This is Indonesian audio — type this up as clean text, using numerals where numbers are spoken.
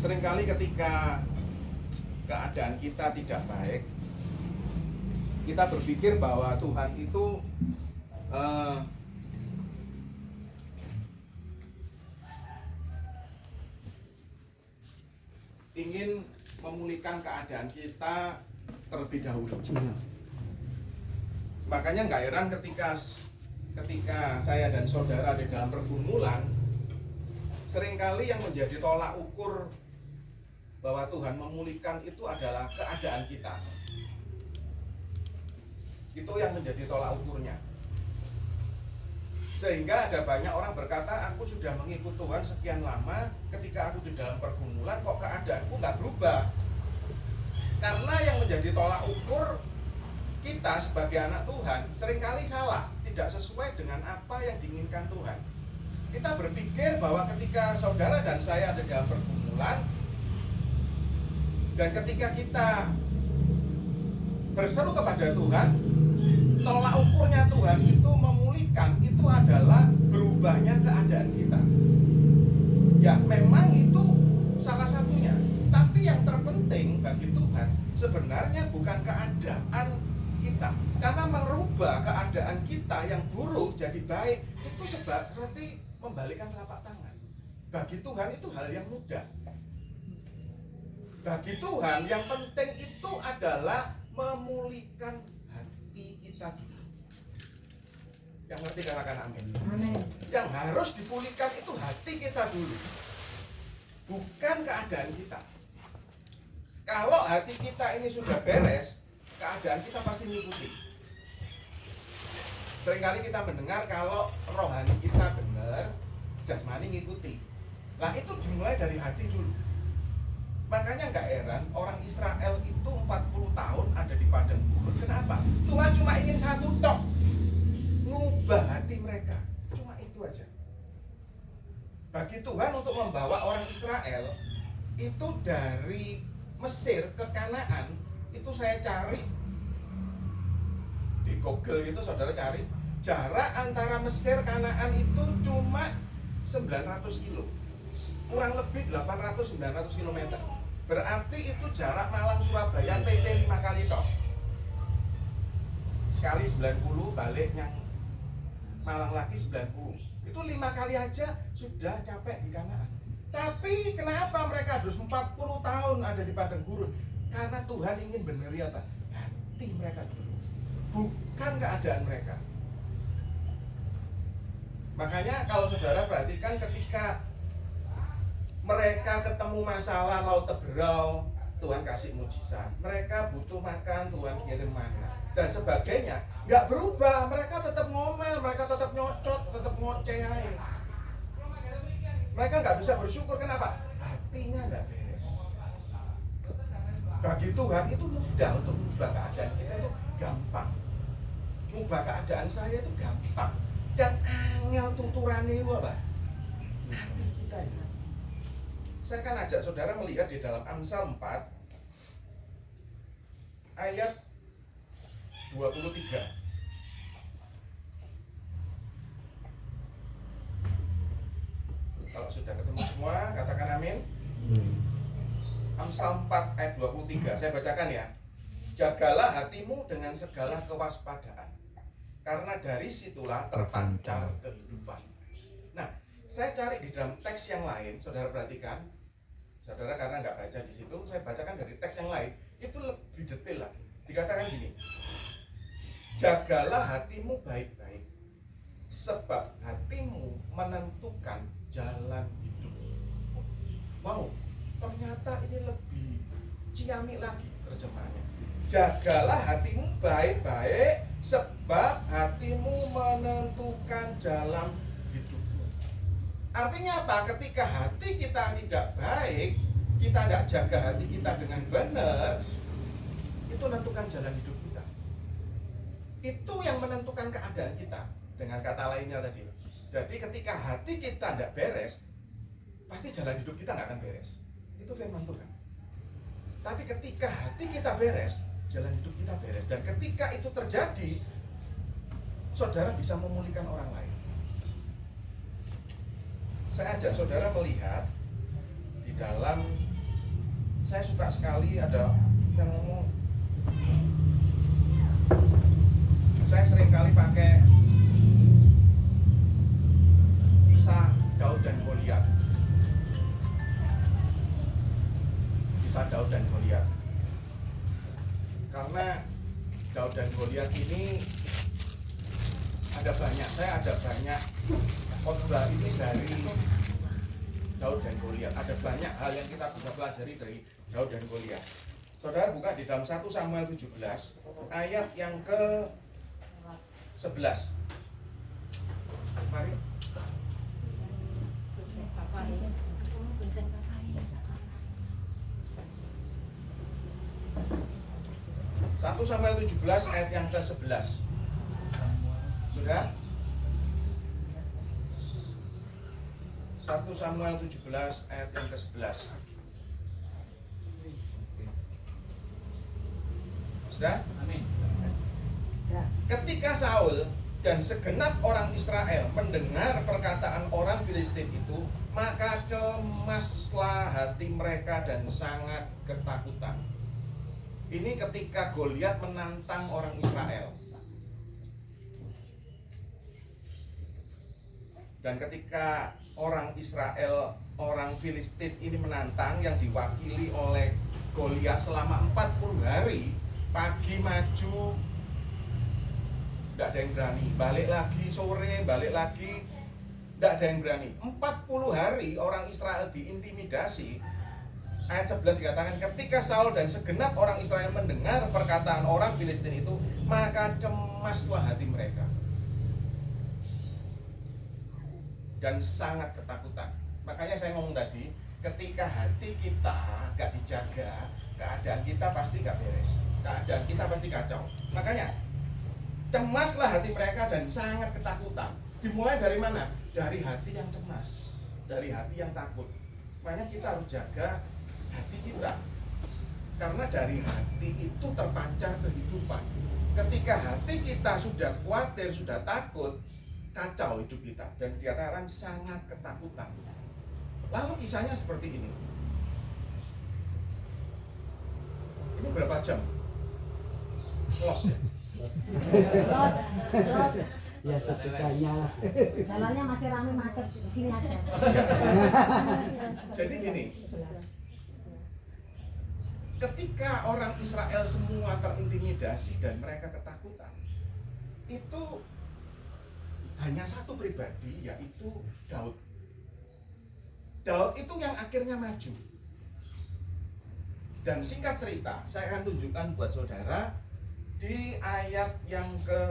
Seringkali ketika keadaan kita tidak baik, kita berpikir bahwa Tuhan itu ingin memulihkan keadaan kita terlebih dahulu. Makanya nggak heran ketika saya dan saudara di dalam pergumulan, seringkali yang menjadi tolak ukur bahwa Tuhan memulihkan itu adalah keadaan kita. Itu yang menjadi tolak ukurnya. Sehingga ada banyak orang berkata, aku sudah mengikut Tuhan sekian lama, ketika aku di dalam pergumulan kok keadaanku nggak berubah. Karena yang menjadi tolak ukur kita sebagai anak Tuhan seringkali salah, tidak sesuai dengan apa yang diinginkan Tuhan. Kita berpikir bahwa ketika saudara dan saya ada dalam pergumulan, dan ketika kita berseru kepada Tuhan, tolak ukurnya Tuhan itu memulihkan, itu adalah berubahnya keadaan kita. Ya memang itu salah satunya, tapi yang terpenting bagi Tuhan sebenarnya bukan keadaan kita, karena merubah keadaan kita yang buruk jadi baik itu seperti membalikkan telapak tangan. Bagi Tuhan itu hal yang mudah. Bagi Tuhan yang penting itu adalah memulihkan hati kita dulu. Yang ngerti katakan amin. Amin. Yang harus dipulihkan itu hati kita dulu, bukan keadaan kita. Kalau hati kita ini sudah beres, keadaan kita pasti mengikuti. Seringkali kita mendengar kalau rohani kita benar, jasmani ngikuti. Nah itu dimulai dari hati dulu. Makanya nggak heran orang Israel itu 40 tahun ada di padang gurun. Kenapa? Tuhan cuma ingin satu tok, ngubah hati mereka. Cuma itu aja. Bagi Tuhan untuk membawa orang Israel itu dari Mesir ke Kanaan, itu saya cari di Google itu, saudara cari jarak antara Mesir Kanaan itu cuma 900 kilo, kurang lebih 800-900 km. Berarti itu jarak Malang Surabaya PT 5 kali toh. Sekali 90, balik yang Malang lagi 90. Itu 5 kali aja sudah capek di Kanaan. Tapi kenapa mereka harus 40 tahun ada di padang gurun? Karena Tuhan ingin beneri apa? Hati mereka dulu, bukan keadaan mereka. Makanya kalau saudara perhatikan ketika mereka ketemu masalah laut teberau, Tuhan kasih mujizat. Mereka butuh makan, Tuhan kirim mana dan sebagainya. Nggak berubah, mereka tetap ngomel, mereka tetap nyocot, tetap ngoceh aja. Mereka nggak bisa bersyukur. Kenapa? Hatinya nggak beres. Bagi Tuhan itu mudah untuk mengubah keadaan kita, itu gampang. Mengubah keadaan saya itu gampang. Dan angel tuturannya itu apa? Hati kita itu. Saya akan ajak saudara melihat di dalam Amsal 4 ayat 23. Kalau sudah ketemu semua, katakan amin. Amsal 4 ayat 23, saya bacakan ya. Jagalah hatimu dengan segala kewaspadaan, karena dari situlah terpancar kehidupan. Nah, saya cari di dalam teks yang lain, saudara perhatikan. Saudara karena nggak baca di situ, saya bacakan dari teks yang lain. Itu lebih detail lagi. Dikatakan gini, jagalah hatimu baik-baik, sebab hatimu menentukan jalan hidup. Wow, ternyata ini lebih ciamik lagi terjemahannya. Jagalah hatimu baik-baik, sebab hatimu menentukan jalan hidupmu. Artinya apa? Ketika hati kita tidak baik, kita tidak jaga hati kita dengan benar, itu menentukan jalan hidup kita. Itu yang menentukan keadaan kita. Dengan kata lainnya tadi. Jadi ketika hati kita tidak beres, pasti jalan hidup kita nggak akan beres. Itu firman Tuhan. Tapi ketika hati kita beres, jalan hidup kita beres. Dan ketika itu terjadi, saudara bisa memulihkan orang lain. Saya ajak saudara melihat di dalam Saya suka sekali ada yang ngomong, saya sering kali pakai kisah Daud dan Goliat. Kisah Daud dan Goliat. Karena Daud dan Goliat ini saya ada banyak khotbah ini dari Daud dan Goliat. Ada banyak hal yang kita bisa pelajari dari Daud dan Goliat. Saudara buka di dalam 1 Samuel 17 ayat yang ke 11. Mari. Satu Samuel 17 ayat yang ke 11. Sudah? 1 Samuel 17 ayat yang ke 11. Sudah? Amin. Ketika Saul dan segenap orang Israel mendengar perkataan orang Filistin itu, maka cemaslah hati mereka dan sangat ketakutan. Ini ketika Goliat menantang orang Israel. Dan ketika orang Israel, orang Filistin ini menantang yang diwakili oleh Goliat selama 40 hari, pagi maju, tidak ada yang berani, balik lagi sore, balik lagi, tidak ada yang berani. 40 hari orang Israel diintimidasi. Ayat 11 dikatakan, ketika Saul dan segenap orang Israel mendengar perkataan orang Filistin itu, maka cemaslah hati mereka dan sangat ketakutan. Makanya saya ngomong tadi, ketika hati kita gak dijaga, keadaan kita pasti gak beres, keadaan kita pasti kacau. Makanya cemaslah hati mereka dan sangat ketakutan. Dimulai dari mana? Dari hati yang cemas, dari hati yang takut. Makanya kita harus jaga hati kita, karena dari hati itu terpancar kehidupan. Ketika hati kita sudah khawatir, sudah takut, kacau hidup kita, dan dikatakan sangat ketakutan. Lalu kisahnya seperti ini. Ini berapa jam? Los ya? Los. Ya sesukanya lah. Jalannya masih ramai macet, di sini aja. Jadi gini, ketika orang Israel semua terintimidasi dan mereka ketakutan, itu hanya satu pribadi, yaitu Daud. Daud itu yang akhirnya maju. Dan singkat cerita, saya akan tunjukkan buat saudara di ayat yang ke